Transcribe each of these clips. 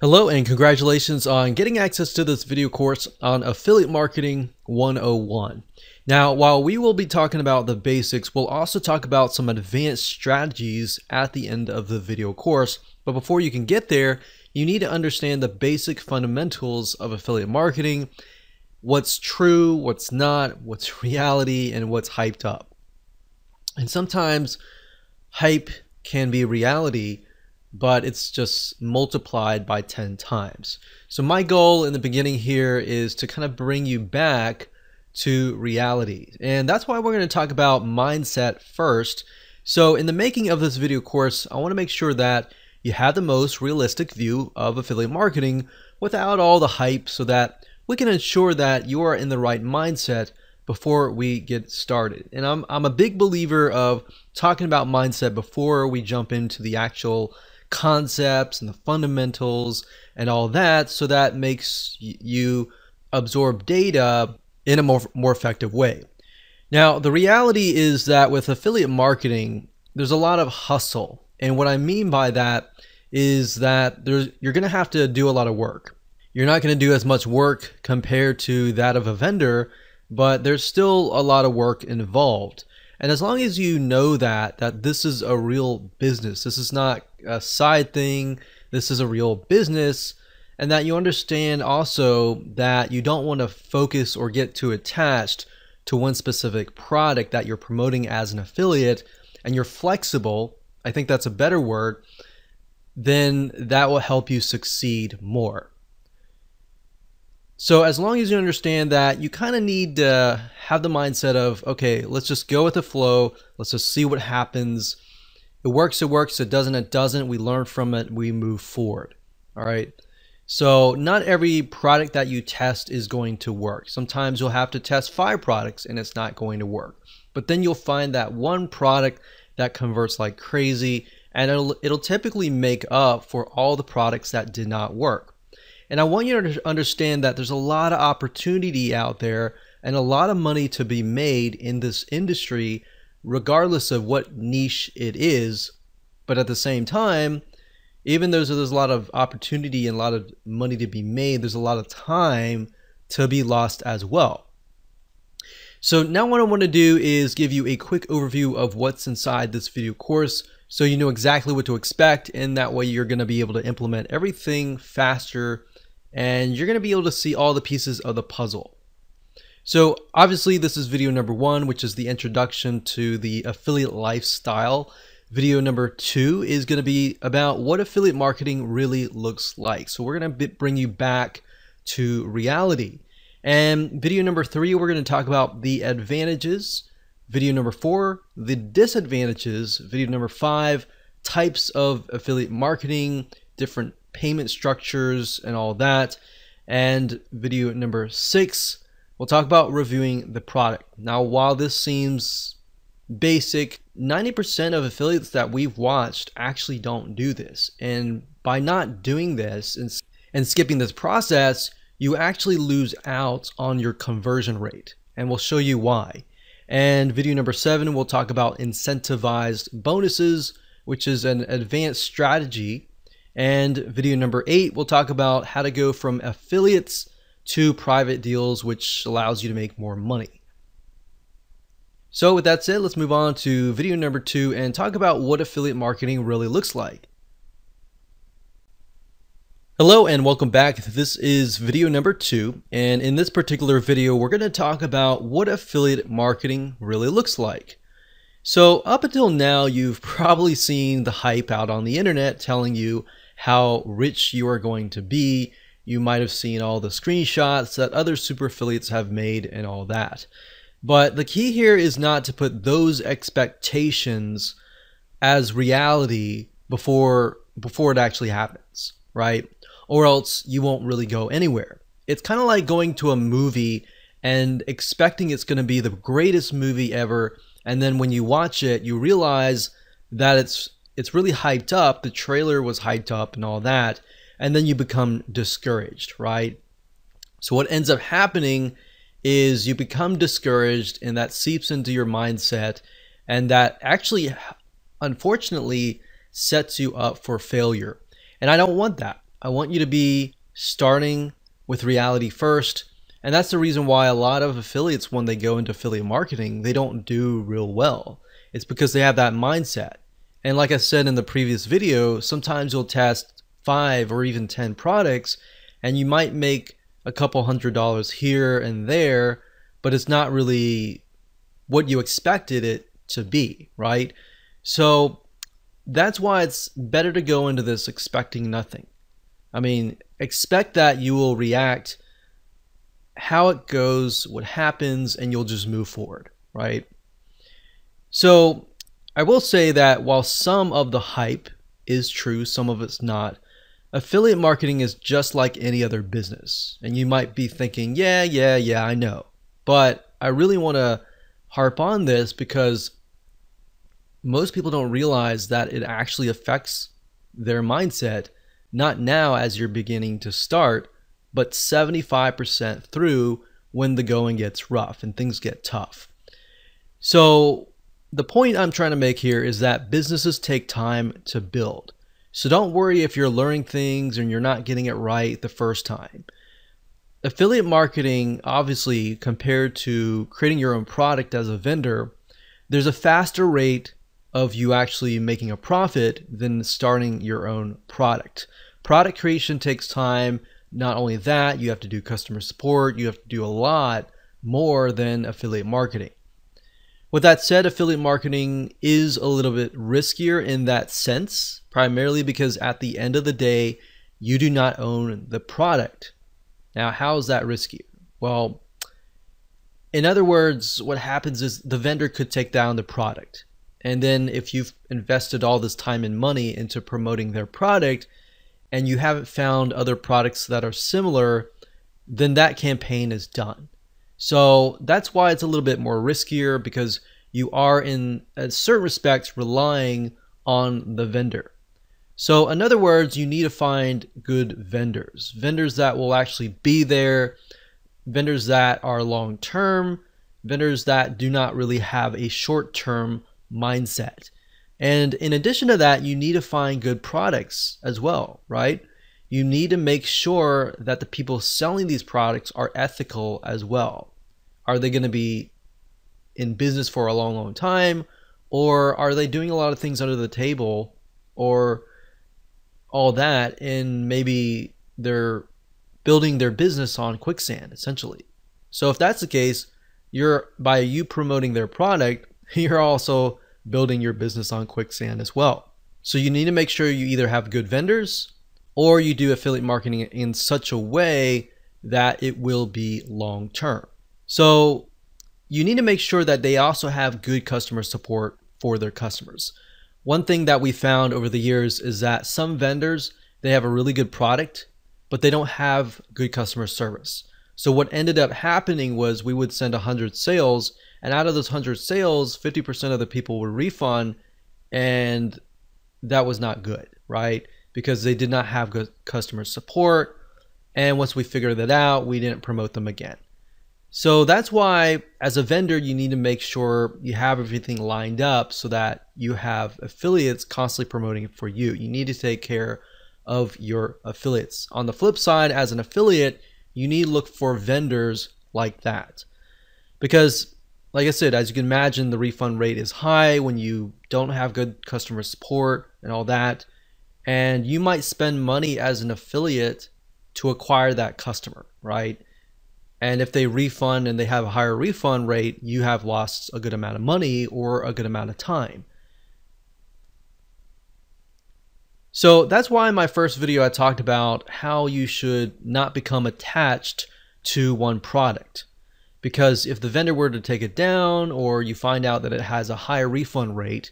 Hello and congratulations on getting access to this video course on Affiliate Marketing 101. Now, while we will be talking about the basics, we'll also talk about some advanced strategies at the end of the video course. But before you can get there, you need to understand the basic fundamentals of affiliate marketing, what's true, what's not, what's reality, and what's hyped up. And sometimes hype can be reality, but it's just multiplied by 10 times. So my goal in the beginning here is to kind of bring you back to reality. And that's why we're going to talk about mindset first. So in the making of this video course, I want to make sure that you have the most realistic view of affiliate marketing without all the hype, so that we can ensure that you are in the right mindset before we get started. And I'm a big believer of talking about mindset before we jump into the actual concepts and the fundamentals and all that, so that makes you absorb data in a more effective way. Now, the reality is that with affiliate marketing, there's a lot of hustle. And what I mean by that is that you're going to have to do a lot of work. You're not going to do as much work compared to that of a vendor, but there's still a lot of work involved. And as long as you know that this is a real business, this is not a side thing, this is a real business, and that you understand also that you don't want to focus or get too attached to one specific product that you're promoting as an affiliate, and you're flexible, I think that's a better word, then that will help you succeed more. So as long as you understand that, you kind of need to have the mindset of, okay, let's just go with the flow. Let's just see what happens. It works, it doesn't, it doesn't. We learn from it, we move forward. All right. So not every product that you test is going to work. Sometimes you'll have to test 5 products and it's not going to work. But then you'll find that one product that converts like crazy, and it'll typically make up for all the products that did not work. And I want you to understand that there's a lot of opportunity out there and a lot of money to be made in this industry, regardless of what niche it is. But at the same time, even though there's a lot of opportunity and a lot of money to be made, there's a lot of time to be lost as well. So now what I want to do is give you a quick overview of what's inside this video course, so you know exactly what to expect, and that way you're going to be able to implement everything faster, and you're going to be able to see all the pieces of the puzzle. So obviously this is video number 1, which is the introduction to the affiliate lifestyle. Video number 2 is going to be about what affiliate marketing really looks like. So we're going to bring you back to reality. And video number 3, we're going to talk about the advantages. Video number 4, the disadvantages. Video number 5, types of affiliate marketing, different payment structures and all that. And video number 6, we'll talk about reviewing the product. Now, while this seems basic, 90% of affiliates that we've watched actually don't do this. And by not doing this and skipping this process, you actually lose out on your conversion rate. And we'll show you why. And video number 7, we'll talk about incentivized bonuses, which is an advanced strategy. And video number 8, we'll talk about how to go from affiliates to private deals, which allows you to make more money. So with that said, let's move on to video number 2 and talk about what affiliate marketing really looks like. Hello and welcome back. This is video number 2, and in this particular video we're going to talk about what affiliate marketing really looks like. So up until now, you've probably seen the hype out on the internet telling you how rich you are going to be. You might have seen all the screenshots that other super affiliates have made and all that. But the key here is not to put those expectations as reality before it actually happens, right? Or else you won't really go anywhere. It's kind of like going to a movie and expecting it's going to be the greatest movie ever, and then when you watch it, you realize that it's really hyped up, the trailer was hyped up and all that, and then you become discouraged, right? So what ends up happening is you become discouraged, and that seeps into your mindset, and that actually, unfortunately, sets you up for failure. And I don't want that. I want you to be starting with reality first. And that's the reason why a lot of affiliates, when they go into affiliate marketing, they don't do real well. It's because they have that mindset. And like I said in the previous video, sometimes you'll test 5 or even 10 products and you might make a couple $100 here and there, but it's not really what you expected it to be, right? So that's why it's better to go into this expecting nothing. I mean, expect that you will react how it goes, what happens, and you'll just move forward, right? So I will say that while some of the hype is true, some of it's not, affiliate marketing is just like any other business. And you might be thinking, yeah, I know. But I really want to harp on this because most people don't realize that it actually affects their mindset, not now as you're beginning to start, but 75% through when the going gets rough and things get tough. So the point I'm trying to make here is that businesses take time to build. So don't worry if you're learning things and you're not getting it right the first time. Affiliate marketing, obviously, compared to creating your own product as a vendor, there's a faster rate of you actually making a profit than starting your own product. Product creation takes time. Not only that, you have to do customer support. You have to do a lot more than affiliate marketing. With that said, affiliate marketing is a little bit riskier in that sense, primarily because at the end of the day, you do not own the product. Now, how is that risky? Well, in other words, what happens is the vendor could take down the product. And then if you've invested all this time and money into promoting their product and you haven't found other products that are similar, then that campaign is done. So that's why it's a little bit more riskier, because you are in certain respects relying on the vendor. So in other words, you need to find good vendors, vendors that will actually be there, vendors that are long-term, vendors that do not really have a short-term mindset. And in addition to that, you need to find good products as well, right? You need to make sure that the people selling these products are ethical as well. Are they going to be in business for a long time? Or are they doing a lot of things under the table or all that, and maybe they're building their business on quicksand, essentially? So if that's the case, by you promoting their product, you're also building your business on quicksand as well. So you need to make sure you either have good vendors or you do affiliate marketing in such a way that it will be long term. So you need to make sure that they also have good customer support for their customers. One thing that we found over the years is that some vendors, they have a really good product, but they don't have good customer service. So what ended up happening was we would send 100 sales, and out of those 100 sales, 50% of the people would refund, and that was not good, right? Because they did not have good customer support, and once we figured that out, we didn't promote them again. So that's why, as a vendor, you need to make sure you have everything lined up so that you have affiliates constantly promoting it for you. You need to take care of your affiliates. On the flip side, as an affiliate, you need to look for vendors like that. Because, like I said, as you can imagine, the refund rate is high when you don't have good customer support and all that. And you might spend money as an affiliate to acquire that customer, right? And if they refund and they have a higher refund rate, you have lost a good amount of money or a good amount of time. So that's why in my first video I talked about how you should not become attached to one product. Because if the vendor were to take it down, or you find out that it has a higher refund rate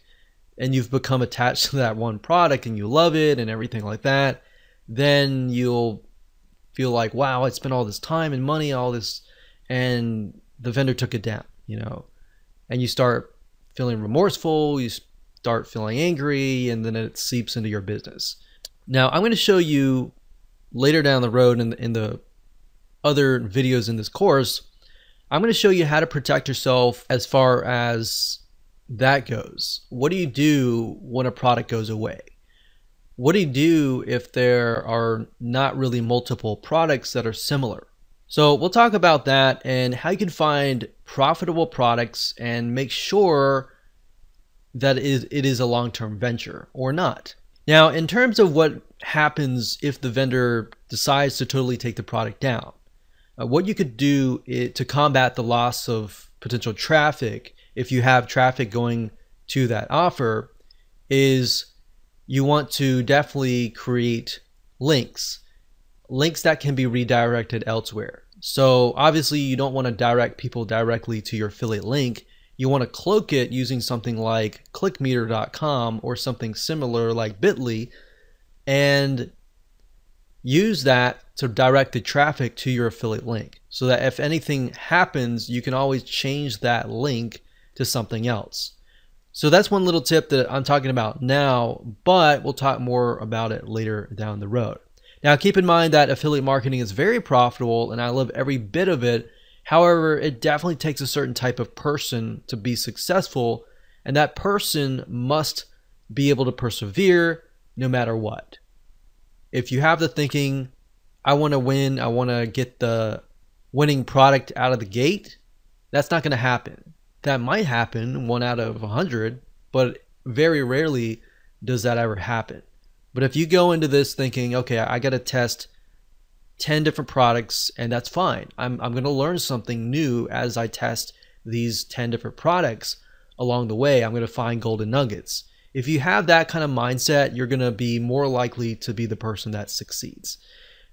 and you've become attached to that one product and you love it and everything like that, then you'll feel like, wow, I spent all this time and money, all this, and the vendor took it down, and you start feeling remorseful, you start feeling angry, and then it seeps into your business. Now, I'm going to show you later down the road in the other videos in this course, I'm going to show you how to protect yourself as far as that goes. What do you do when a product goes away? what do you do if there are not really multiple products that are similar? So we'll talk about that and how you can find profitable products and make sure that it is a long-term venture or not. Now, in terms of what happens if the vendor decides to totally take the product down, what you could do to combat the loss of potential traffic, if you have traffic going to that offer, is you want to definitely create links that can be redirected elsewhere. So obviously you don't want to direct people directly to your affiliate link. You want to cloak it using something like clickmeter.com or something similar like Bitly, and use that to direct the traffic to your affiliate link, so that if anything happens, you can always change that link to something else. So that's one little tip that I'm talking about now, but we'll talk more about it later down the road. Now, keep in mind that affiliate marketing is very profitable and I love every bit of it. However, it definitely takes a certain type of person to be successful, and that person must be able to persevere no matter what. If you have the thinking, I want to win, I want to get the winning product out of the gate, that's not going to happen. That might happen 1 out of 100, but very rarely does that ever happen. But if you go into this thinking, okay, I got to test 10 different products, and that's fine. I'm going to learn something new as I test these 10 different products along the way. I'm going to find golden nuggets. If you have that kind of mindset, you're going to be more likely to be the person that succeeds.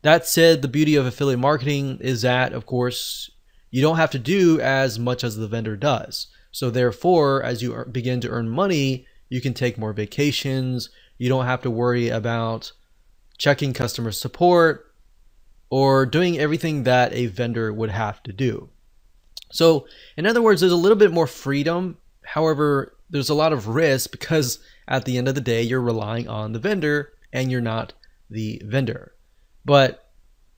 That said, the beauty of affiliate marketing is that, of course, you don't have to do as much as the vendor does. So therefore, as you begin to earn money, you can take more vacations. You don't have to worry about checking customer support or doing everything that a vendor would have to do. So in other words, there's a little bit more freedom. However, there's a lot of risk because at the end of the day, you're relying on the vendor and you're not the vendor. But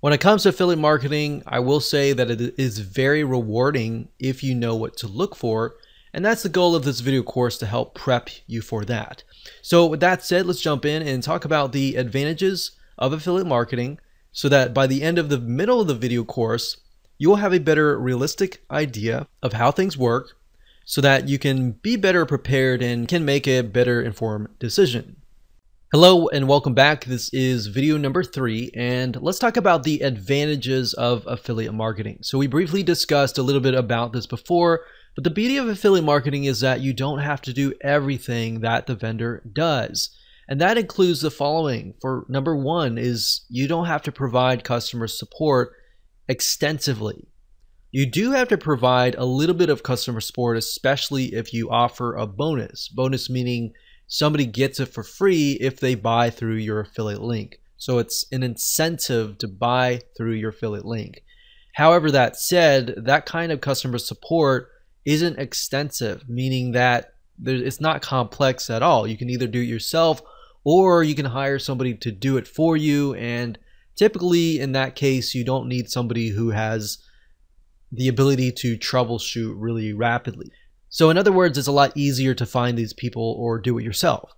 when it comes to affiliate marketing, I will say that it is very rewarding if you know what to look for. And that's the goal of this video course, to help prep you for that. So with that said, let's jump in and talk about the advantages of affiliate marketing, so that by the end of the middle of the video course, you will have a better realistic idea of how things work, so that you can be better prepared and can make a better informed decision. Hello and welcome back. This is video number 3, and let's talk about the advantages of affiliate marketing. So we briefly discussed a little bit about this before, but the beauty of affiliate marketing is that you don't have to do everything that the vendor does. And that includes the following. For number 1 is you don't have to provide customer support extensively. You do have to provide a little bit of customer support, especially if you offer a bonus. Bonus meaning somebody gets it for free if they buy through your affiliate link. So it's an incentive to buy through your affiliate link. However, that said, that kind of customer support isn't extensive, meaning that it's not complex at all. You can either do it yourself or you can hire somebody to do it for you. And typically in that case, you don't need somebody who has the ability to troubleshoot really rapidly. So in other words, it's a lot easier to find these people or do it yourself.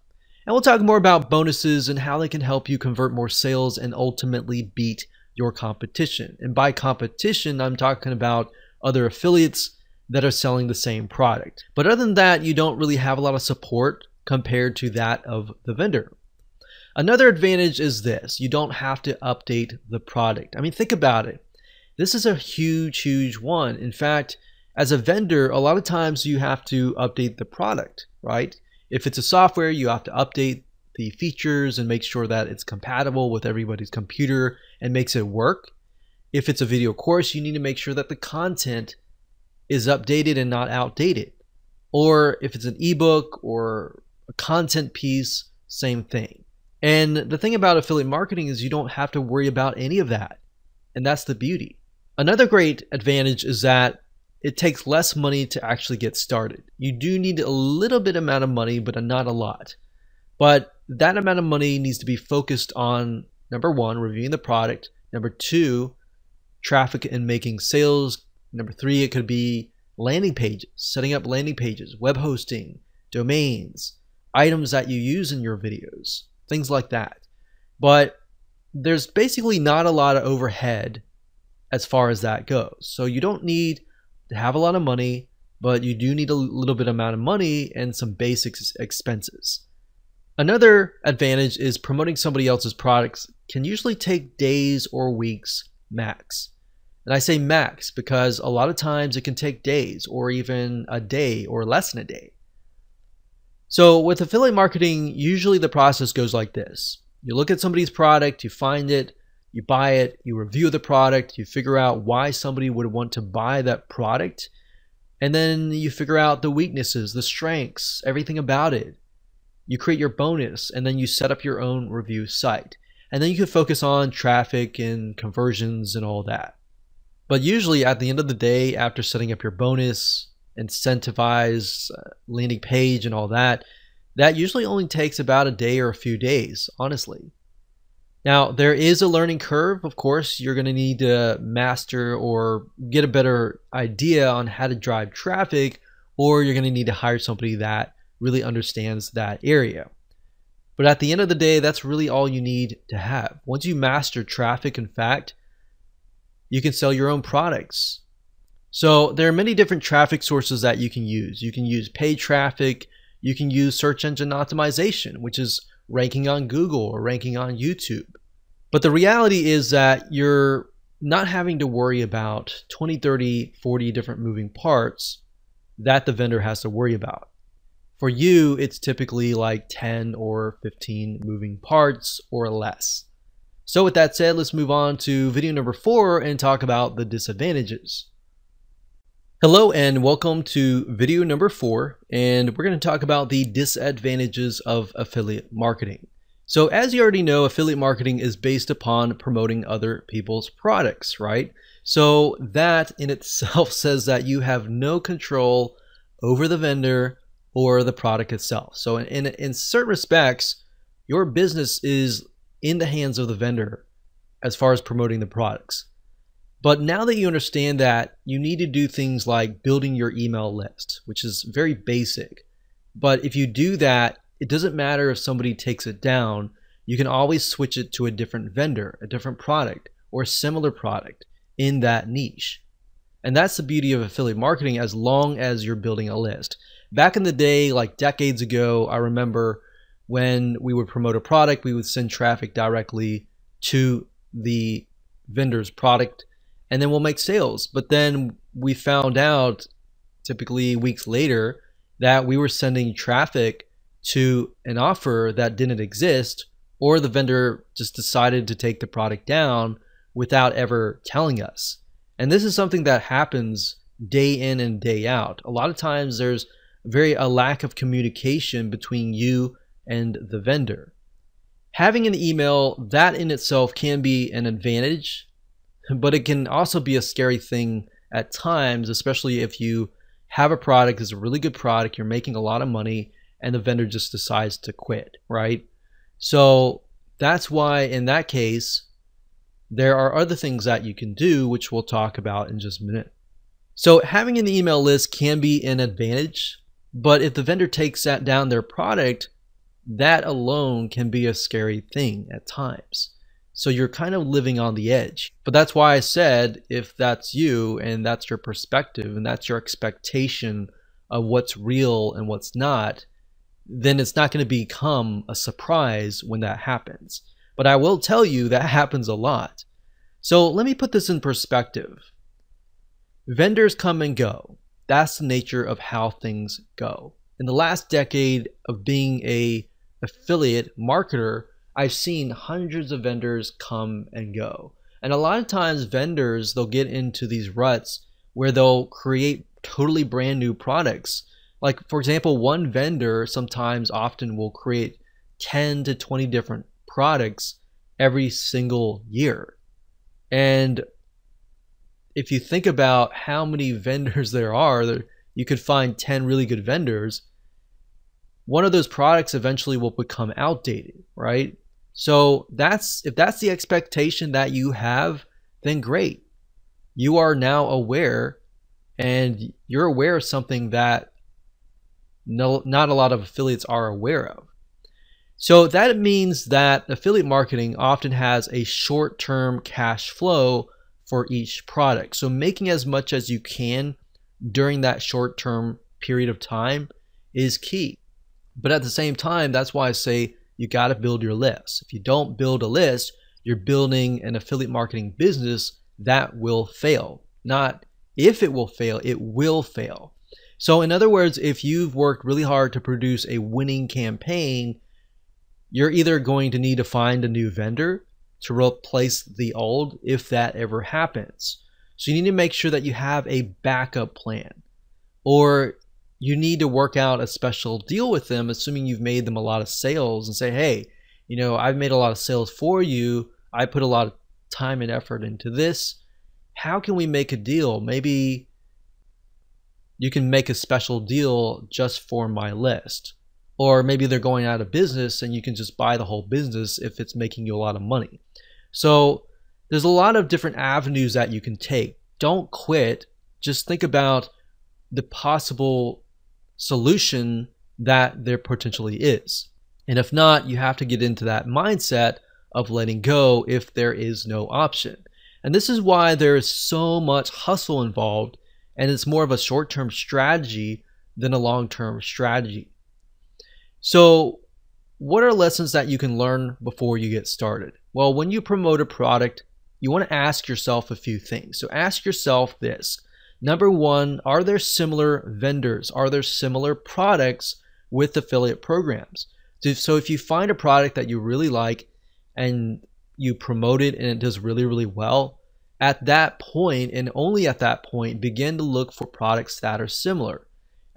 And we'll talk more about bonuses and how they can help you convert more sales and ultimately beat your competition. And by competition, I'm talking about other affiliates that are selling the same product. But other than that, you don't really have a lot of support compared to that of the vendor. Another advantage is this: you don't have to update the product. I mean, think about it. This is a huge one. In fact, as a vendor, a lot of times you have to update the product, right? If it's a software, you have to update the features and make sure that it's compatible with everybody's computer and makes it work. If it's a video course, you need to make sure that the content is updated and not outdated. Or if it's an ebook or a content piece, same thing. And the thing about affiliate marketing is you don't have to worry about any of that. And that's the beauty. Another great advantage is that it takes less money to actually get started. You do need a little bit amount of money, but not a lot. But that amount of money needs to be focused on, number 1, reviewing the product. Number 2, traffic and making sales. Number 3, it could be landing pages, setting up landing pages, web hosting, domains, items that you use in your videos. things like that. But there's basically not a lot of overhead as far as that goes. So you don't need to have a lot of money, but you do need a little bit amount of money and some basic expenses. Another advantage is promoting somebody else's products can usually take days or weeks max. And I say max because a lot of times it can take days or even a day or less than a day. So with affiliate marketing, usually the process goes like this. You look at somebody's product, you find it, you buy it, you review the product, you figure out why somebody would want to buy that product, and then you figure out the weaknesses, the strengths, everything about it. You create your bonus, and then you set up your own review site. And then you can focus on traffic and conversions and all that. But usually at the end of the day, after setting up your bonus, incentivize, landing page and all that, that usually only takes about a day or a few days, honestly. Now, there is a learning curve. Of course, you're going to need to master or get a better idea on how to drive traffic, or you're going to need to hire somebody that really understands that area. But at the end of the day, that's really all you need to have. Once you master traffic, in fact, you can sell your own products. So there are many different traffic sources that you can use. You can use paid traffic. You can use search engine optimization, which is ranking on Google or ranking on YouTube. But the reality is that you're not having to worry about 20, 30, 40 different moving parts that the vendor has to worry about. For you, it's typically like 10 or 15 moving parts or less. So with that said, let's move on to video number 4 and talk about the disadvantages. Hello and welcome to video number 4, and we're going to talk about the disadvantages of affiliate marketing. So as you already know, affiliate marketing is based upon promoting other people's products, right? So that in itself says that you have no control over the vendor or the product itself. So in certain respects, your business is in the hands of the vendor as far as promoting the products. But now that you understand that, you need to do things like building your email list, which is very basic. But if you do that, it doesn't matter if somebody takes it down. You can always switch it to a different vendor, a different product, or a similar product in that niche. And that's the beauty of affiliate marketing as long as you're building a list. Back in the day, like decades ago, I remember when we would promote a product, we would send traffic directly to the vendor's product, and then we'll make sales. But then we found out, typically weeks later, that we were sending traffic to an offer that didn't exist, or the vendor just decided to take the product down without ever telling us. And this is something that happens day in and day out. A lot of times there's a lack of communication between you and the vendor. Having an email, that in itself can be an advantage, but it can also be a scary thing at times, especially if you have a product, it's a really good product, you're making a lot of money, and the vendor just decides to quit, right? So that's why in that case, there are other things that you can do, which we'll talk about in just a minute. So having an email list can be an advantage, but if the vendor takes down their product, that alone can be a scary thing at times. So you're kind of living on the edge. But that's why I said, if that's you and that's your perspective and that's your expectation of what's real and what's not, then it's not going to become a surprise when that happens. But I will tell you that happens a lot. So let me put this in perspective. Vendors come and go. That's the nature of how things go. In the last decade of being an affiliate marketer, I've seen hundreds of vendors come and go. And a lot of times vendors, they'll get into these ruts where they'll create totally brand new products. Like for example, one vendor often will create 10 to 20 different products every single year. And if you think about how many vendors there are, you could find 10 really good vendors. One of those products eventually will become outdated, right? So if that's the expectation that you have, then great. You are now aware, and you're aware of something that not a lot of affiliates are aware of. So that means that affiliate marketing often has a short-term cash flow for each product. So making as much as you can during that short-term period of time is key. But at the same time, that's why I say you got to build your list. If you don't build a list, you're building an affiliate marketing business that will fail. Not if it will fail, it will fail. So in other words, if you've worked really hard to produce a winning campaign, you're either going to need to find a new vendor to replace the old if that ever happens. So you need to make sure that you have a backup plan, or you need to work out a special deal with them, assuming you've made them a lot of sales, and say, hey, I've made a lot of sales for you. I put a lot of time and effort into this. How can we make a deal? Maybe you can make a special deal just for my list. Or maybe they're going out of business and you can just buy the whole business if it's making you a lot of money. So there's a lot of different avenues that you can take. Don't quit. Just think about the possible solution that there potentially is. And if not, you have to get into that mindset of letting go if there is no option. And this is why there is so much hustle involved, and it's more of a short-term strategy than a long-term strategy. So what are lessons that you can learn before you get started? Well, when you promote a product, you want to ask yourself a few things. So ask yourself this. Number one, are there similar vendors? Are there similar products with affiliate programs? So if you find a product that you really like and you promote it and it does really, really well, at that point, and only at that point, begin to look for products that are similar,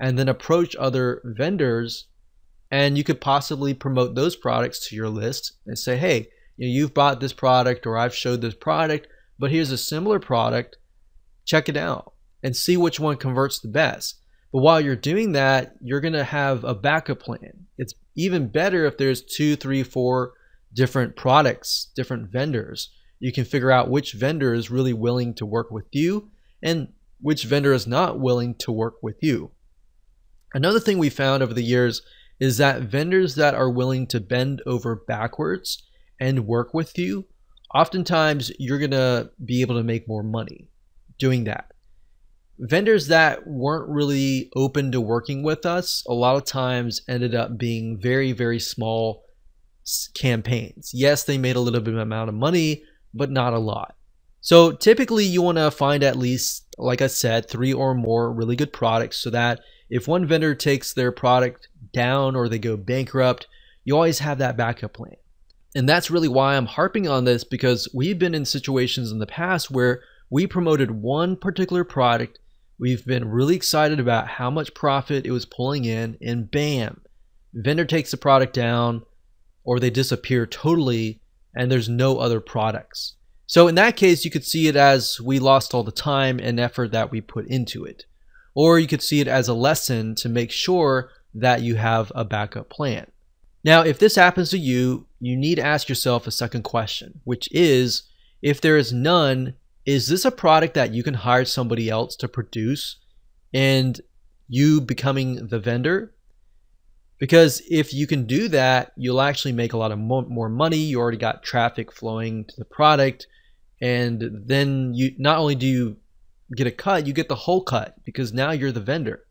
and then approach other vendors, and you could possibly promote those products to your list and say, hey, you've bought this product, or I've showed this product, but here's a similar product. Check it out and see which one converts the best. But while you're doing that, you're going to have a backup plan. It's even better if there's 2, 3, 4 different products, different vendors. You can figure out which vendor is really willing to work with you and which vendor is not willing to work with you. Another thing we found over the years is that vendors that are willing to bend over backwards and work with you, oftentimes you're going to be able to make more money doing that. Vendors that weren't really open to working with us a lot of times ended up being very, very small campaigns. Yes, they made a little bit of amount of money, but not a lot. So typically you want to find at least, like I said, 3 or more really good products, so that if one vendor takes their product down or they go bankrupt, you always have that backup plan. And that's really why I'm harping on this, because we've been in situations in the past where we promoted one particular product. We've been really excited about how much profit it was pulling in, and bam, vendor takes the product down, or they disappear totally, and there's no other products. So in that case, you could see it as we lost all the time and effort that we put into it. Or you could see it as a lesson to make sure that you have a backup plan. Now, if this happens to you, you need to ask yourself a second question, which is, if there is none, is this a product that you can hire somebody else to produce and you becoming the vendor? Because if you can do that, you'll actually make a lot of more money. You already got traffic flowing to the product, and then you not only do you get a cut, you get the whole cut, because now you're the vendor.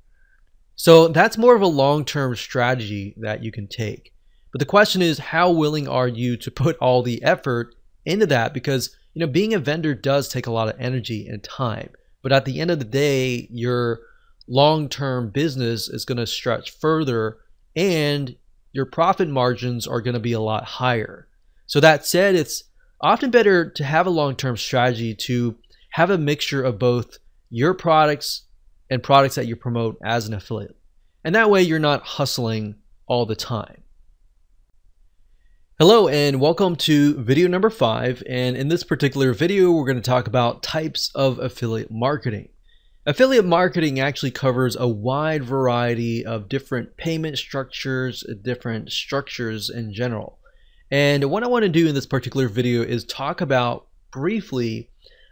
So that's more of a long-term strategy that you can take. But the question is, how willing are you to put all the effort into that? Because being a vendor does take a lot of energy and time. But at the end of the day, your long-term business is going to stretch further, and your profit margins are going to be a lot higher. So that said, it's often better to have a long-term strategy, to have a mixture of both your products and products that you promote as an affiliate. And that way you're not hustling all the time. Hello and welcome to video number 5. And in this particular video, we're going to talk about types of affiliate marketing. Affiliate marketing actually covers a wide variety of different payment structures, different structures in general. And what I want to do in this particular video is talk about briefly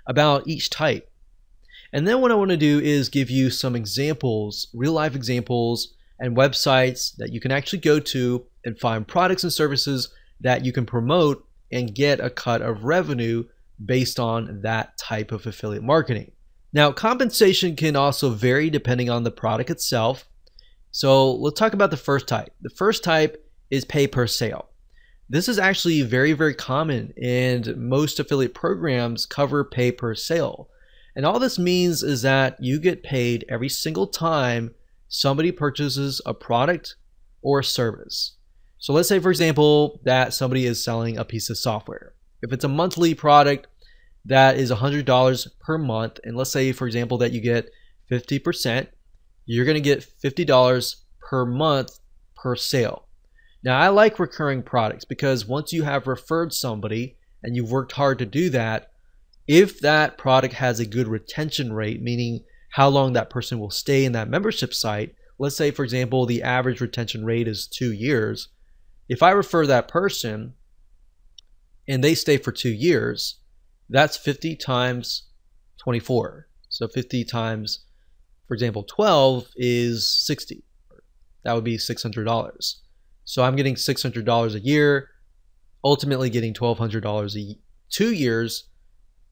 about each type. And then what I want to do is give you some examples, real life examples and websites that you can actually go to and find products and services that you can promote and get a cut of revenue based on that type of affiliate marketing. Now, compensation can also vary depending on the product itself. So let's talk about the first type. The first type is pay per sale. This is actually very, very common, and most affiliate programs cover pay per sale. And all this means is that you get paid every single time somebody purchases a product or a service. So let's say, for example, that somebody is selling a piece of software. If it's a monthly product, that is $100 per month. And let's say, for example, that you get 50%, you're going to get $50 per month per sale. Now, I like recurring products because once you have referred somebody and you've worked hard to do that, if that product has a good retention rate, meaning how long that person will stay in that membership site, let's say, for example, the average retention rate is 2 years. If I refer that person and they stay for 2 years, that's 50 times 24. So 50 times, for example, 12 is 60. That would be $600. So I'm getting $600 a year, ultimately getting $1,200 2 years,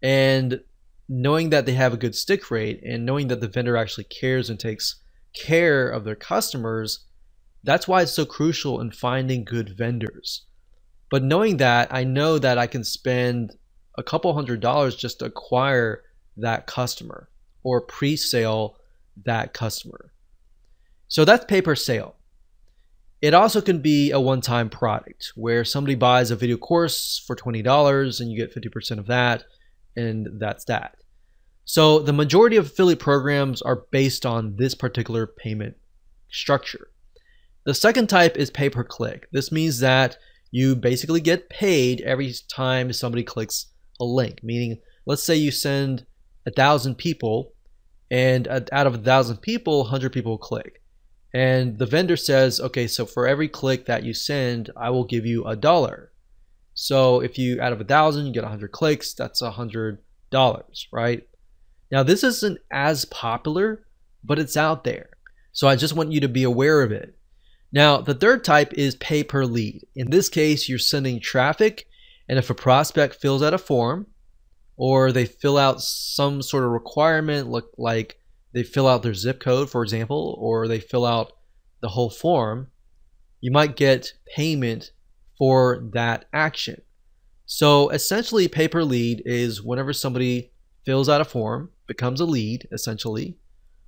and knowing that they have a good stick rate and knowing that the vendor actually cares and takes care of their customers, that's why it's so crucial in finding good vendors. But knowing that, I know that I can spend a couple $100s just to acquire that customer or pre-sale that customer. So that's pay per sale. It also can be a one-time product where somebody buys a video course for $20 and you get 50% of that, and that's that. So the majority of affiliate programs are based on this particular payment structure. The second type is pay per click. This means that you basically get paid every time somebody clicks a link, meaning let's say you send 1,000 people and out of 1,000 people, 100 people click. And the vendor says, okay, so for every click that you send, I will give you $1. So if you, out of 1,000, you get 100 clicks, that's $100, right? Now this isn't as popular, but it's out there. So I just want you to be aware of it. Now, the third type is pay per lead. In this case, you're sending traffic, and if a prospect fills out a form, or they fill out some sort of requirement, like they fill out their zip code, for example, or they fill out the whole form, you might get payment for that action. So essentially, pay per lead is whenever somebody fills out a form, becomes a lead, essentially,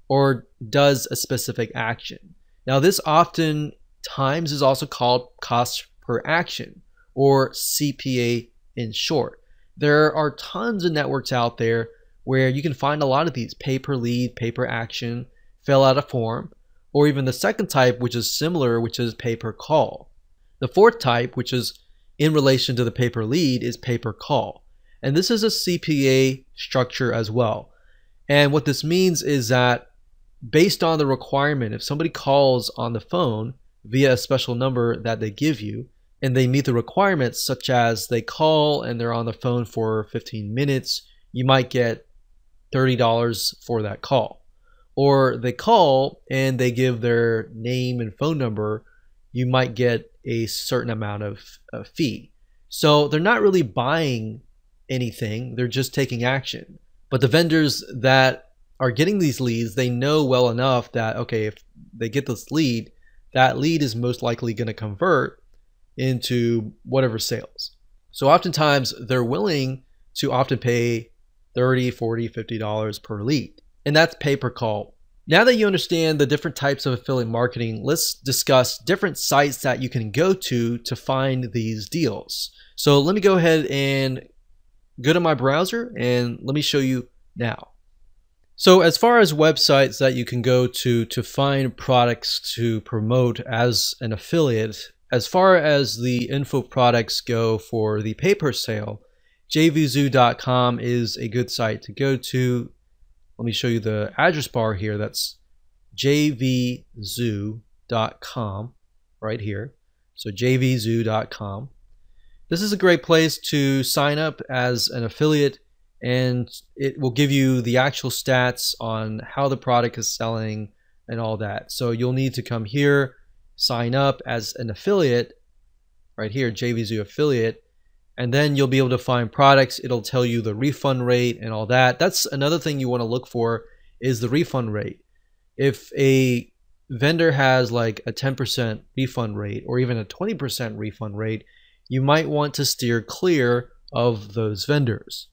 or does a specific action. Now, this often times is also called cost per action, or CPA in short. There are tons of networks out there where you can find a lot of these: pay per lead, pay per action, fill out a form, or even the second type, which is similar, which is pay per call. The fourth type, which is in relation to the pay per lead, is pay per call. And this is a CPA structure as well. And what this means is that based on the requirement, if somebody calls on the phone via a special number that they give you, and they meet the requirements, such as they call and they're on the phone for 15 minutes, you might get $30 for that call. Or they call and they give their name and phone number, you might get a certain amount of fee. So they're not really buying anything, they're just taking action. But the vendors that are getting these leads, they know well enough that, okay, if they get this lead, that lead is most likely going to convert into whatever sales. So oftentimes they're willing to often pay $30, $40, $50 per lead. And that's pay per call. Now that you understand the different types of affiliate marketing, let's discuss different sites that you can go to find these deals. So let me go ahead and go to my browser and let me show you now. So as far as websites that you can go to find products to promote as an affiliate, as far as the info products go for the pay per sale, jvzoo.com is a good site to go to. Let me show you the address bar here. That's jvzoo.com right here. So jvzoo.com. This is a great place to sign up as an affiliate, and it will give you the actual stats on how the product is selling and all that. So you'll need to come here, sign up as an affiliate right here, JVZoo affiliate, and then you'll be able to find products. It'll tell you the refund rate and all that. That's another thing you want to look for, is the refund rate. If a vendor has like a 10% refund rate or even a 20% refund rate, you might want to steer clear of those vendors.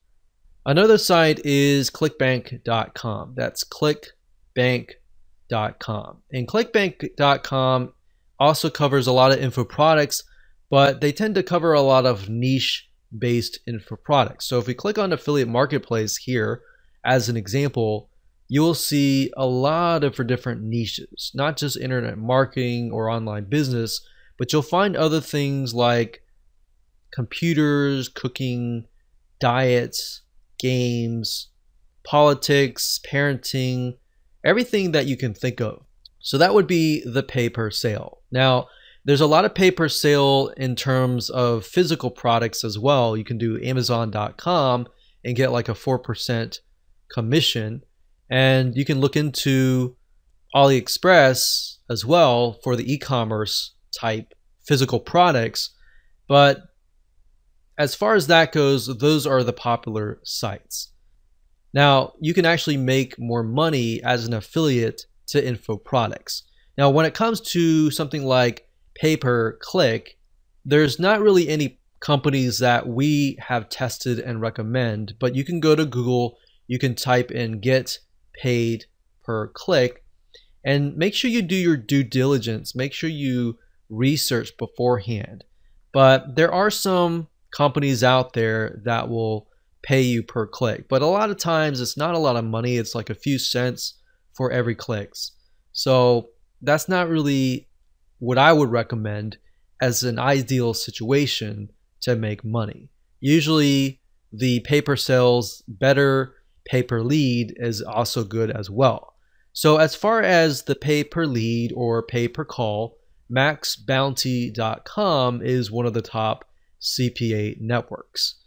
Another site is clickbank.com. That's clickbank.com. And clickbank.com also covers a lot of info products, but they tend to cover a lot of niche-based info products. So if we click on affiliate marketplace here as an example, you will see a lot of different niches, not just internet marketing or online business, but you'll find other things like computers, cooking, diets, games, politics, parenting, everything that you can think of. So that would be the pay per sale. Now, there's a lot of pay per sale in terms of physical products as well. You can do Amazon.com and get like a 4% commission. And you can look into AliExpress as well for the e-commerce type physical products. But as far as that goes, those are the popular sites. Now, you can actually make more money as an affiliate to info products. Now, when it comes to something like pay-per-click, there's not really any companies that we have tested and recommend, but you can go to Google, you can type in get paid per click, and make sure you do your due diligence, make sure you research beforehand. But there are some companies out there that will pay you per click, but a lot of times it's not a lot of money. It's like a few cents for every clicks. So that's not really what I would recommend as an ideal situation to make money. Usually the pay-per-sales, better pay-per-lead is also good as well. So as far as the pay-per-lead or pay-per-call, maxbounty.com is one of the top CPA networks,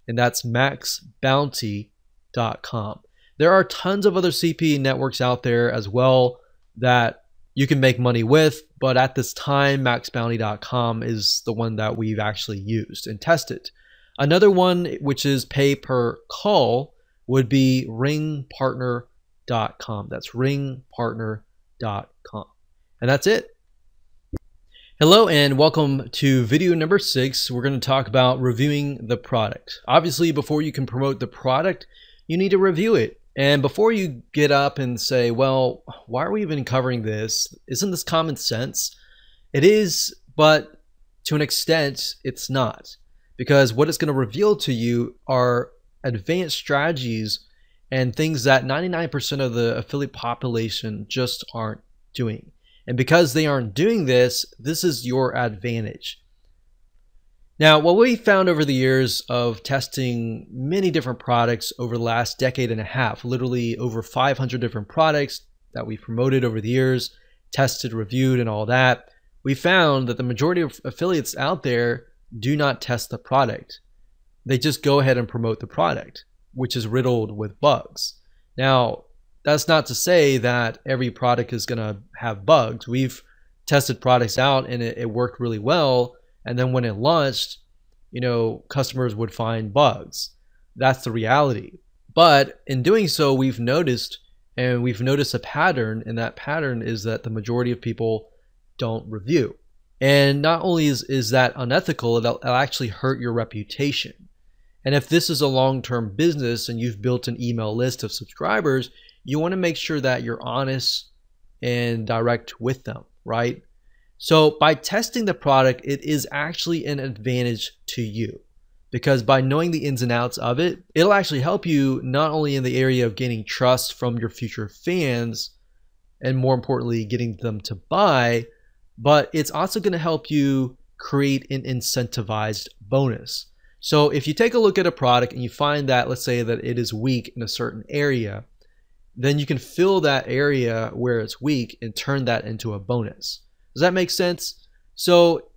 and that's maxbounty.com. There are tons of other CPA networks out there as well that you can make money with, but at this time, maxbounty.com is the one that we've actually used and tested. Another one, which is pay per call, would be ringpartner.com. That's ringpartner.com. And that's it. Hello and welcome to video number 6. We're going to talk about reviewing the product. Obviously, before you can promote the product, you need to review it. And before you get up and say, well, why are we even covering this? Isn't this common sense? It is, but to an extent, it's not. Because what it's going to reveal to you are advanced strategies and things that 99% of the affiliate population just aren't doing. And because they aren't doing this, this is your advantage. Now, what we found over the years of testing many different products over the last decade and a half, literally over 500 different products that we promoted over the years, tested, reviewed, and all that, we found that the majority of affiliates out there do not test the product. They just go ahead and promote the product, which is riddled with bugs. Now, that's not to say that every product is going to have bugs. We've tested products out and it worked really well. And then when it launched, customers would find bugs. That's the reality. But in doing so, we've noticed a pattern, and that pattern is that the majority of people don't review. And not only is that unethical, it'll actually hurt your reputation. And if this is a long-term business and you've built an email list of subscribers, you want to make sure that you're honest and direct with them, right? So by testing the product, it is actually an advantage to you, because by knowing the ins and outs of it, it'll actually help you not only in the area of gaining trust from your future fans and more importantly, getting them to buy, but it's also going to help you create an incentivized bonus. So if you take a look at a product and you find that, let's say that it is weak in a certain area, then you can fill that area where it's weak and turn that into a bonus. Does that make sense? So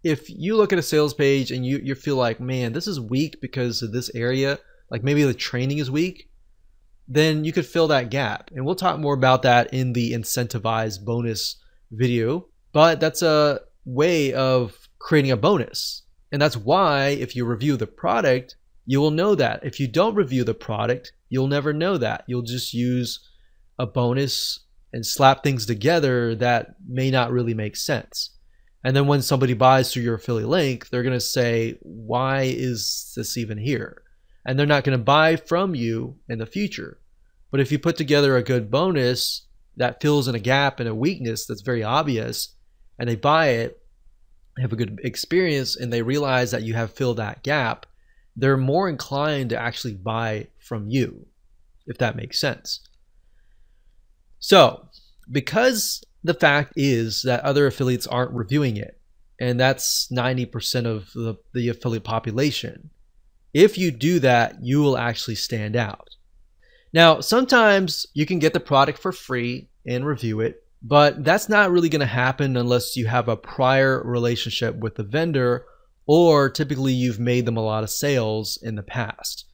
if you look at a sales page and you feel like, man, this is weak because of this area, like maybe the training is weak, then you could fill that gap. And we'll talk more about that in the incentivized bonus video. but that's a way of creating a bonus. And that's why if you review the product, you will know that. If you don't review the product, you'll never know that. You'll just use a bonus and slap things together that may not really make sense. And then when somebody buys through your affiliate link, they're going to say, why is this even here? And they're not going to buy from you in the future. But if you put together a good bonus that fills in a gap and a weakness that's very obvious, and they buy it, have a good experience, and they realize that you have filled that gap, they're more inclined to actually buy from you, if that makes sense. So, because the fact is that other affiliates aren't reviewing it, and that's 90% of the affiliate population, if you do that, you will actually stand out. Now, sometimes you can get the product for free and review it, but that's not really going to happen unless you have a prior relationship with the vendor, or typically you've made them a lot of sales in the past.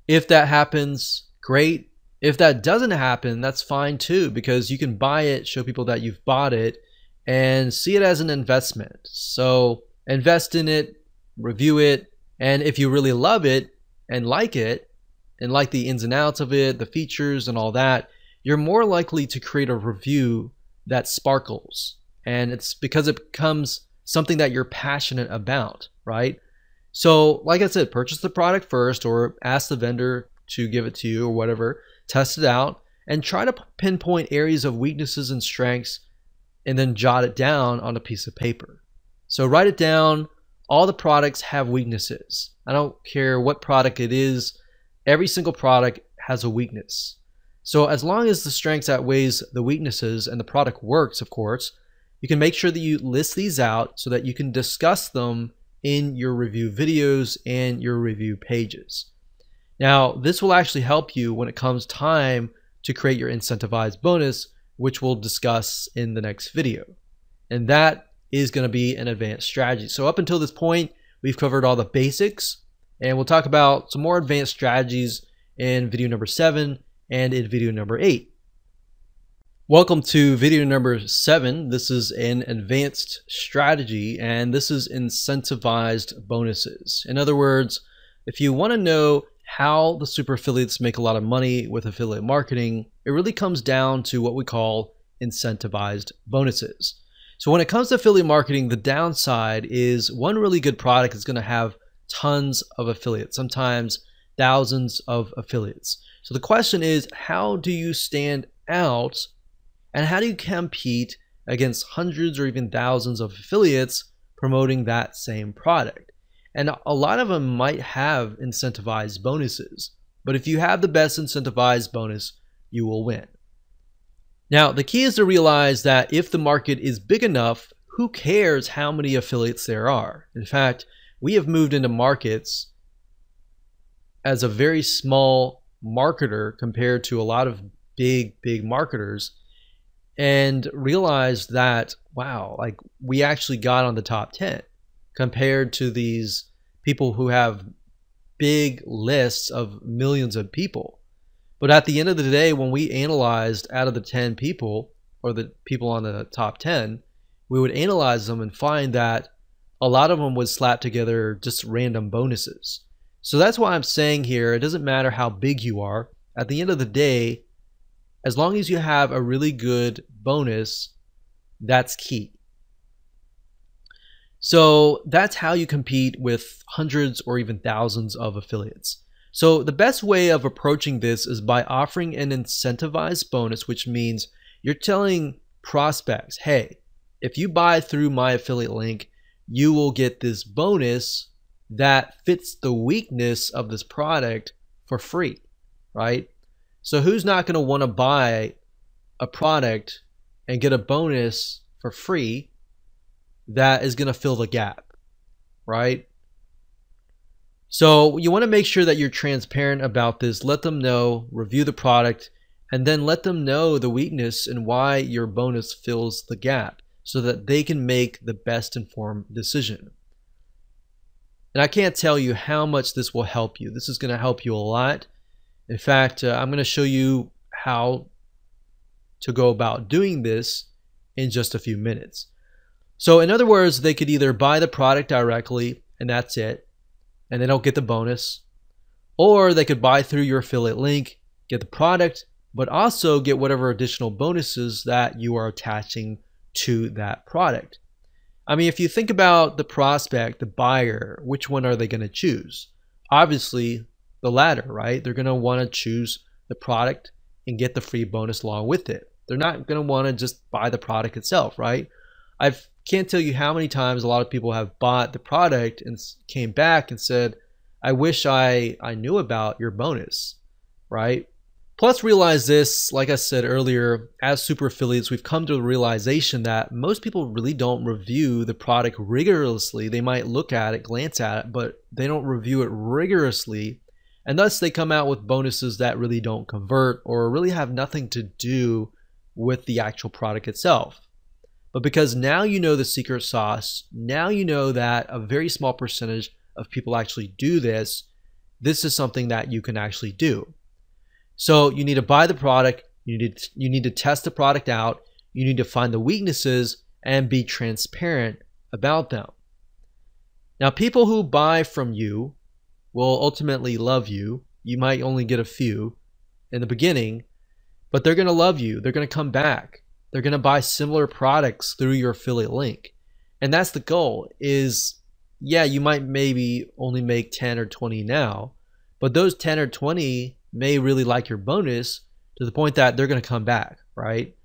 If that happens, great. If that doesn't happen, that's fine too, because you can buy it, show people that you've bought it, and see it as an investment. So invest in it, review it, and if you really love it and like the ins and outs of it, the features and all that, you're more likely to create a review that sparkles. And it's because it becomes something that you're passionate about, right? So like I said, purchase the product first, or ask the vendor to give it to you or whatever, test it out, and try to pinpoint areas of weaknesses and strengths, and then jot it down on a piece of paper. So write it down. All the products have weaknesses. I don't care what product it is. Every single product has a weakness. So as long as the strengths outweighs the weaknesses and the product works, of course, you can make sure that you list these out so that you can discuss them in your review videos and your review pages. Now, this will actually help you when it comes time to create your incentivized bonus, which we'll discuss in the next video. And that is going to be an advanced strategy. So up until this point, we've covered all the basics, and we'll talk about some more advanced strategies in video number 7 and in video number 8. Welcome to video number 7. This is an advanced strategy, and this is incentivized bonuses. In other words, if you want to know how the super affiliates make a lot of money with affiliate marketing, it really comes down to what we call incentivized bonuses. So when it comes to affiliate marketing, the downside is one really good product is going to have tons of affiliates, sometimes thousands of affiliates. So the question is, how do you stand out, and how do you compete against hundreds or even thousands of affiliates promoting that same product? And a lot of them might have incentivized bonuses, but if you have the best incentivized bonus, you will win. Now, the key is to realize that if the market is big enough, who cares how many affiliates there are? In fact, we have moved into markets as a very small marketer compared to a lot of big marketers, and realized that, wow, like we actually got on the top 10 compared to these people who have big lists of millions of people. But at the end of the day, when we analyzed out of the 10 people, or the people on the top 10, we would analyze them and find that a lot of them would slap together just random bonuses. So that's why I'm saying here, it doesn't matter how big you are. At the end of the day, as long as you have a really good bonus, that's key. So that's how you compete with hundreds or even thousands of affiliates. So the best way of approaching this is by offering an incentivized bonus, which means you're telling prospects, hey, if you buy through my affiliate link, you will get this bonus that fits the weakness of this product for free, right? So who's not going to want to buy a product and get a bonus for free that is going to fill the gap, right? So you want to make sure that you're transparent about this. Let them know, review the product, and then let them know the weakness and why your bonus fills the gap so that they can make the best informed decision. And I can't tell you how much this will help you. This is going to help you a lot. In fact, I'm going to show you how to go about doing this in just a few minutes. So in other words, they could either buy the product directly and that's it, and they don't get the bonus, or they could buy through your affiliate link, get the product, but also get whatever additional bonuses that you are attaching to that product. I mean, if you think about the prospect, the buyer, which one are they going to choose? Obviously, the latter, right? They're going to want to choose the product and get the free bonus along with it. They're not going to want to just buy the product itself, right? I can't tell you how many times a lot of people have bought the product and came back and said, I wish I knew about your bonus, right? Plus, realize this, like I said earlier, as super affiliates, we've come to the realization that most people really don't review the product rigorously. They might look at it, glance at it, but they don't review it rigorously. And thus they come out with bonuses that really don't convert or really have nothing to do with the actual product itself. But because now you know the secret sauce, now you know that a very small percentage of people actually do this, this is something that you can actually do. So you need to buy the product, you need to test the product out, you need to find the weaknesses and be transparent about them. Now, people who buy from you will ultimately love you. You might only get a few in the beginning, but they're going to love you. They're going to come back. They're going to buy similar products through your affiliate link. And that's the goal is, yeah, you might maybe only make 10 or 20 now, but those 10 or 20 may really like your bonus to the point that they're going to come back, right?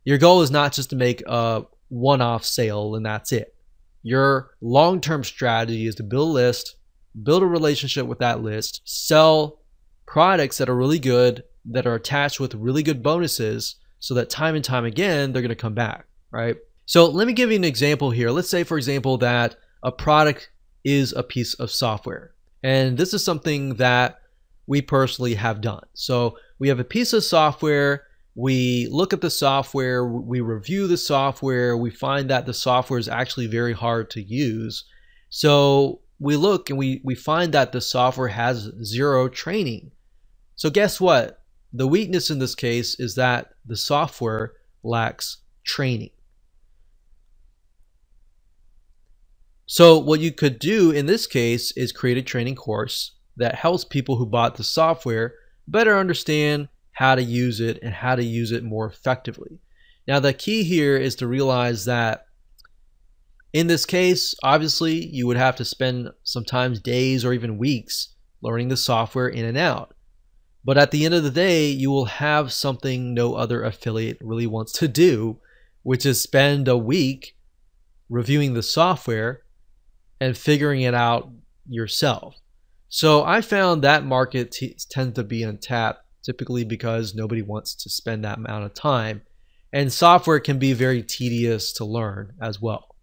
Your goal is not just to make a one-off sale and that's it. Your long-term strategy is to build a list, build a relationship with that list, sell products that are really good, that are attached with really good bonuses so that time and time again, they're going to come back, right? So let me give you an example here. Let's say, for example, that a product is a piece of software. And this is something that we personally have done. So we have a piece of software, we look at the software, we review the software, we find that the software is actually very hard to use. So we look and we find that the software has zero training. So guess what? The weakness in this case is that the software lacks training. So what you could do in this case is create a training course that helps people who bought the software better understand how to use it and how to use it more effectively. Now, the key here is to realize that in this case, obviously, you would have to spend sometimes days or even weeks learning the software in and out. But at the end of the day, you will have something no other affiliate really wants to do, which is spend a week reviewing the software and figuring it out yourself. So I found that market tends to be untapped, typically because nobody wants to spend that amount of time. And software can be very tedious to learn as well.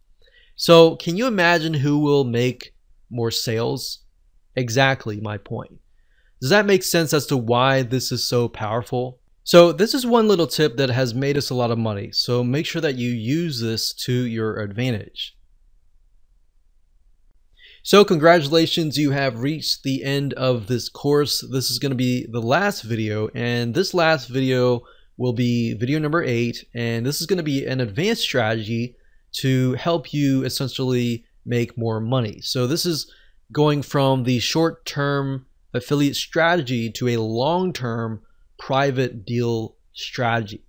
So can you imagine who will make more sales? Exactly my point. Does that make sense as to why this is so powerful? So this is one little tip that has made us a lot of money. So make sure that you use this to your advantage. So congratulations, you have reached the end of this course. This is going to be the last video, and this last video will be video number 8, and this is going to be an advanced strategy to help you essentially make more money. So this is going from the short-term affiliate strategy to a long-term private deal strategy.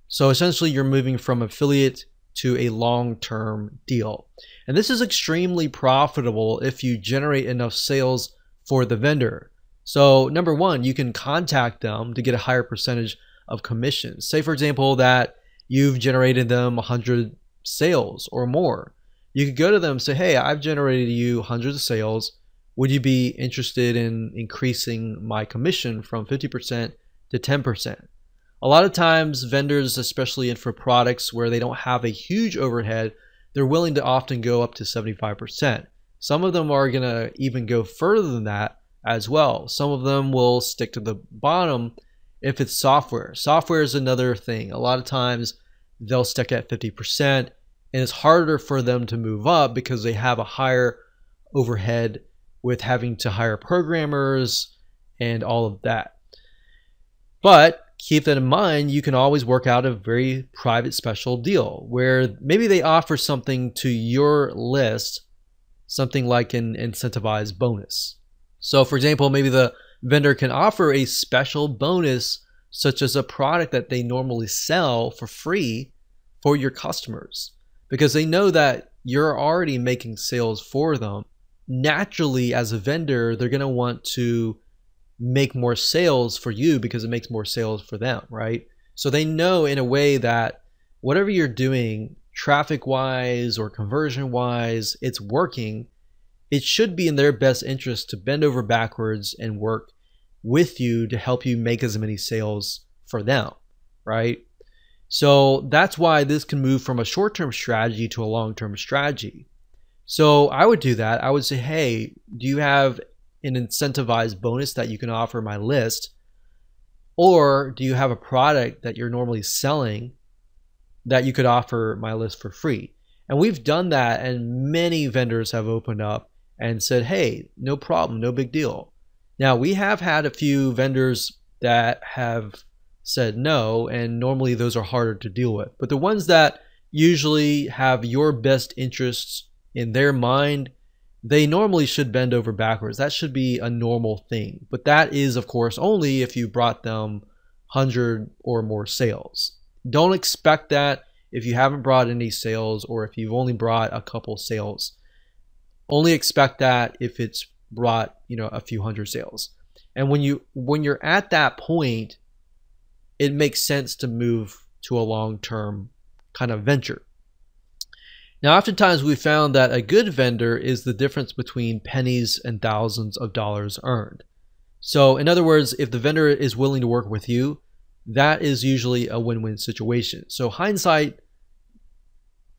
So essentially you're moving from affiliate to a long-term deal. And this is extremely profitable if you generate enough sales for the vendor. So number one, you can contact them to get a higher percentage of commission. Say for example that you've generated them 100 sales or more. You could go to them and say, hey, I've generated you hundreds of sales. Would you be interested in increasing my commission from 50% to 10%? A lot of times vendors, especially for products where they don't have a huge overhead, they're willing to often go up to 75%. Some of them are going to even go further than that as well. Some of them will stick to the bottom if it's software. Software is another thing. A lot of times they'll stick at 50%, and it's harder for them to move up because they have a higher overhead with having to hire programmers and all of that. But keep that in mind, you can always work out a very private special deal where maybe they offer something to your list, something like an incentivized bonus. So for example, maybe the vendor can offer a special bonus such as a product that they normally sell for free for your customers because they know that you're already making sales for them. Naturally, as a vendor, they're going to want to make more sales for you because it makes more sales for them, right? So they know in a way that whatever you're doing, traffic wise or conversion wise, it's working. It should be in their best interest to bend over backwards and work with you to help you make as many sales for them, right? So that's why this can move from a short-term strategy to a long-term strategy. So I would do that. I would say, hey, do you have an incentivized bonus that you can offer my list? Or do you have a product that you're normally selling that you could offer my list for free? And we've done that, and many vendors have opened up and said, hey, no problem, no big deal. Now, we have had a few vendors that have said no, and normally those are harder to deal with. But the ones that usually have your best interests in their mind, they normally should bend over backwards. That should be a normal thing. But that is, of course, only if you brought them 100 or more sales. Don't expect that if you haven't brought any sales or if you've only brought a couple sales. Only expect that if it's brought, a few hundred sales. And when you're at that point, it makes sense to move to a long-term kind of venture. Now, oftentimes we found that a good vendor is the difference between pennies and thousands of dollars earned. So in other words, if the vendor is willing to work with you, that is usually a win-win situation. So hindsight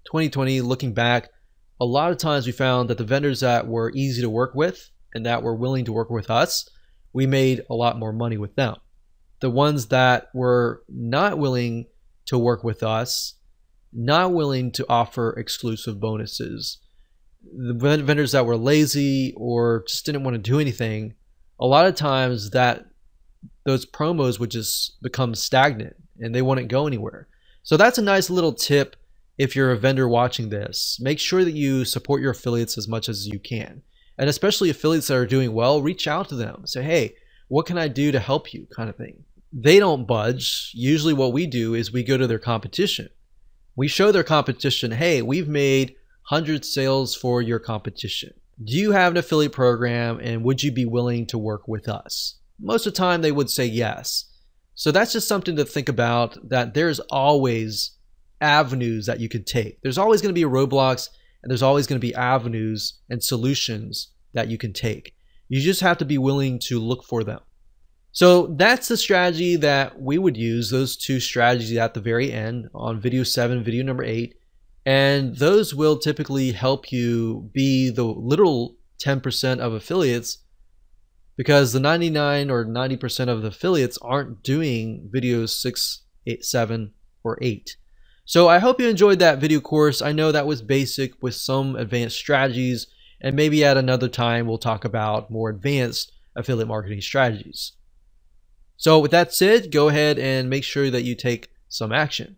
2020, looking back, a lot of times we found that the vendors that were easy to work with and that were willing to work with us, we made a lot more money with them. The ones that were not willing to work with us, not willing to offer exclusive bonuses, the vendors that were lazy or just didn't want to do anything, a lot of times those promos would just become stagnant and they wouldn't go anywhere. So that's a nice little tip if you're a vendor watching this. Make sure that you support your affiliates as much as you can. And especially affiliates that are doing well, reach out to them. Say, hey, what can I do to help you, kind of thing. They don't budge. Usually what we do is we go to their competition. We show their competition, hey, we've made 100 sales for your competition. Do you have an affiliate program and would you be willing to work with us? Most of the time they would say yes. So that's just something to think about, that there's always avenues that you could take. There's always going to be roadblocks and there's always going to be avenues and solutions that you can take. You just have to be willing to look for them. So that's the strategy that we would use, those two strategies at the very end on video 7, video number 8. And those will typically help you be the literal 10% of affiliates, because the 99 or 90% of the affiliates aren't doing videos 6, 8, 7, or 8. So I hope you enjoyed that video course. I know that was basic with some advanced strategies, and maybe at another time we'll talk about more advanced affiliate marketing strategies. So with that said, go ahead and make sure that you take some action.